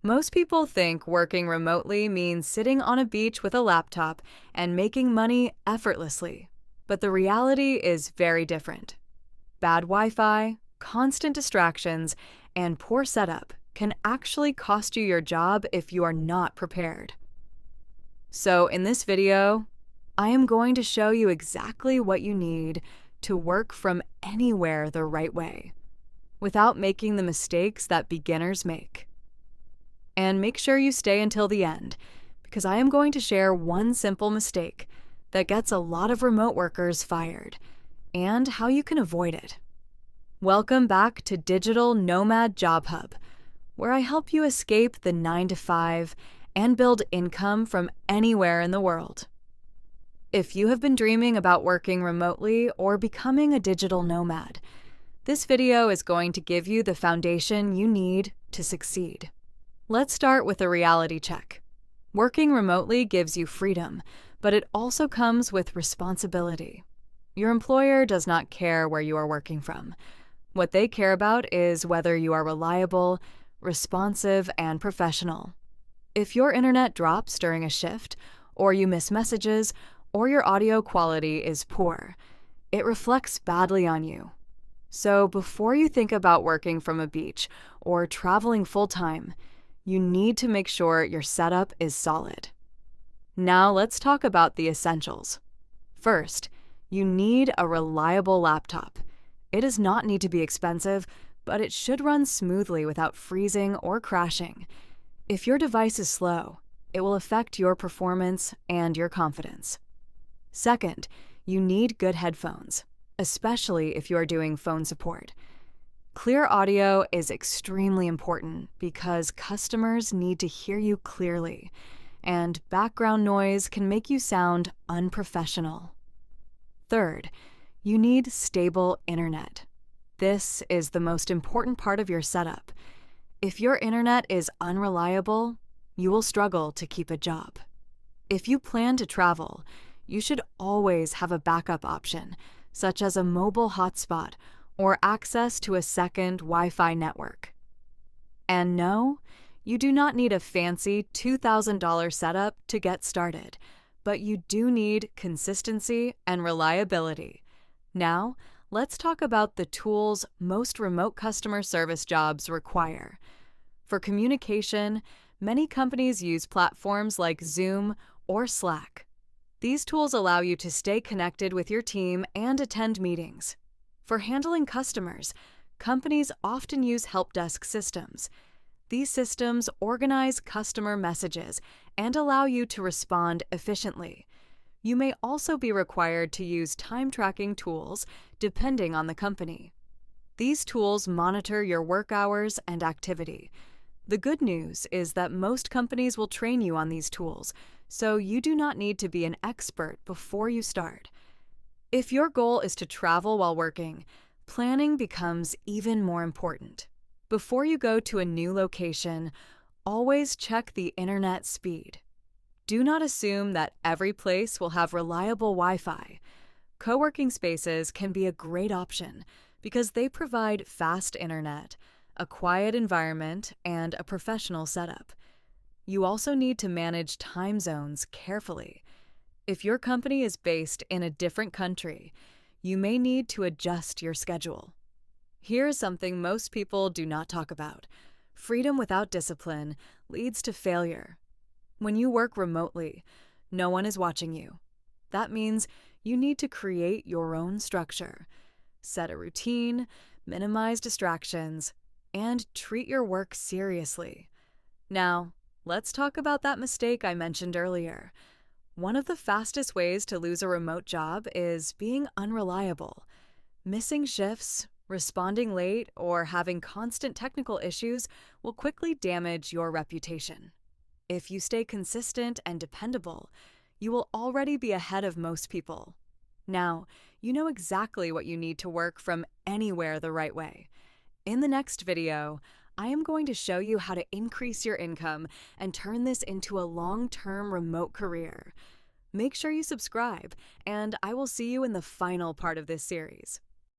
Most people think working remotely means sitting on a beach with a laptop and making money effortlessly. But the reality is very different. Bad Wi-Fi, constant distractions, and poor setup can actually cost you your job if you are not prepared. So in this video, I am going to show you exactly what you need to work from anywhere the right way, without making the mistakes that beginners make. And make sure you stay until the end, because I am going to share one simple mistake that gets a lot of remote workers fired, and how you can avoid it. Welcome back to Digital Nomad Job Hub, where I help you escape the 9-to-5 and build income from anywhere in the world. If you have been dreaming about working remotely or becoming a digital nomad, this video is going to give you the foundation you need to succeed. Let's start with a reality check. Working remotely gives you freedom, but it also comes with responsibility. Your employer does not care where you are working from. What they care about is whether you are reliable, responsive, and professional. If your internet drops during a shift, or you miss messages, or your audio quality is poor, it reflects badly on you. So before you think about working from a beach or traveling full-time, you need to make sure your setup is solid. Now let's talk about the essentials. First, you need a reliable laptop. It does not need to be expensive, but it should run smoothly without freezing or crashing. If your device is slow, it will affect your performance and your confidence. Second, you need good headphones, especially if you are doing phone support. Clear audio is extremely important because customers need to hear you clearly, and background noise can make you sound unprofessional. Third, you need stable internet. This is the most important part of your setup. If your internet is unreliable, you will struggle to keep a job. If you plan to travel, you should always have a backup option, such as a mobile hotspot or access to a second Wi-Fi network. And no, you do not need a fancy $2,000 setup to get started, but you do need consistency and reliability. Now, let's talk about the tools most remote customer service jobs require. For communication, many companies use platforms like Zoom or Slack. These tools allow you to stay connected with your team and attend meetings. For handling customers, companies often use help desk systems. These systems organize customer messages and allow you to respond efficiently. You may also be required to use time tracking tools depending on the company. These tools monitor your work hours and activity. The good news is that most companies will train you on these tools, so you do not need to be an expert before you start. If your goal is to travel while working, planning becomes even more important. Before you go to a new location, always check the internet speed. Do not assume that every place will have reliable Wi-Fi. Co-working spaces can be a great option because they provide fast internet, a quiet environment, and a professional setup. You also need to manage time zones carefully. If your company is based in a different country, you may need to adjust your schedule. Here's something most people do not talk about. Freedom without discipline leads to failure. When you work remotely, no one is watching you. That means you need to create your own structure. Set a routine, minimize distractions, and treat your work seriously. Now, let's talk about that mistake I mentioned earlier. One of the fastest ways to lose a remote job is being unreliable. Missing shifts, responding late, or having constant technical issues will quickly damage your reputation. If you stay consistent and dependable, you will already be ahead of most people. Now, you know exactly what you need to work from anywhere the right way. In the next video, I am going to show you how to increase your income and turn this into a long-term remote career. Make sure you subscribe, and I will see you in the final part of this series.